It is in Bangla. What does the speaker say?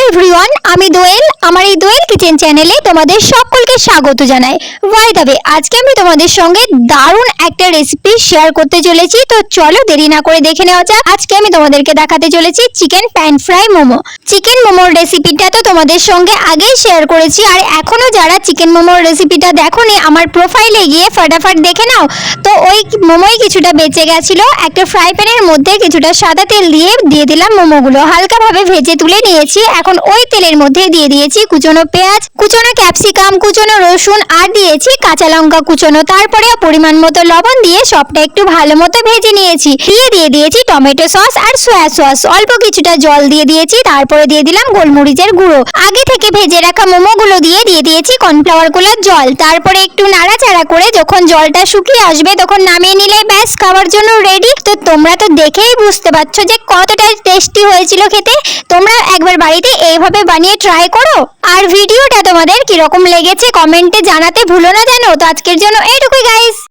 এভরিওয়ান, আমি দোয়েল। আমার এই দোয়েল কিচেন চ্যানেলে তোমাদের সকলকে স্বাগত জানাই। বাই দ্য ওয়ে, আজকে আমি তোমাদের সঙ্গে দারুণ একটা রেসিপি শেয়ার করতে চলেছি। তো চলো দেরি না করে দেখে নেওয়া যাক। আজকে আমি তোমাদেরকে দেখাতে চলেছি chicken pan fry momo. Chicken মোমোর রেসিপিটা তো তোমাদের সঙ্গে আগেই শেয়ার করেছি, আর এখনো যারা চিকেন মোমোর রেসিপিটা দেখোনি আমার প্রোফাইলে গিয়ে ফটাফট দেখে নাও। তো ওই মোমোই কিছুটা বেঁচে গেছিল, একটা ফ্রাই প্যানের মধ্যে কিছুটা সাদা তেল দিয়ে দিলাম মোমোগুলো, হালকাভাবে ভেজে তুলে নিয়েছি। এখন ওই তেলের মধ্যে দিয়ে দিয়েছি কুচনো পেঁয়াজ, কুচনো ক্যাপসিকাম, কুচনো রসুন, আর দিয়েছি কাঁচা লঙ্কা কুচনো। তারপরে পরিমাণ মতো লবণ দিয়ে সবটা একটু ভালো মতো ভেজে নিয়েছি। দিয়ে দিয়েছি টমেটো সস আর সয়া সস, অল্প কিছুটা জল দিয়ে দিয়েছি। তারপরে দিয়ে দিলাম গোলমরিচের গুঁড়ো। আগে থেকে ভেজে রাখা মোমোগুলো দিয়ে দিয়েছি কর্নফ্লাওয়ার গোলার জল। তারপরে একটু নাড়াচাড়া করে যখন জলটা শুকিয়ে আসবে তখন নামিয়ে নিলে ব্যাস খাওয়ার জন্য রেডি। তো তোমরা তো দেখেই বুঝতে পারছো যে কতটা টেস্টি হয়েছিল খেতে। তোমরা একবার বাড়িতে এইভাবে বানিয়ে ট্রাই করো। আর ভিডিওটা তোমাদের কিরকম লেগেছে কমেন্টে জানাতে ভুলো না যেন। তো আজকের জন্য এইটুকুই গাইস।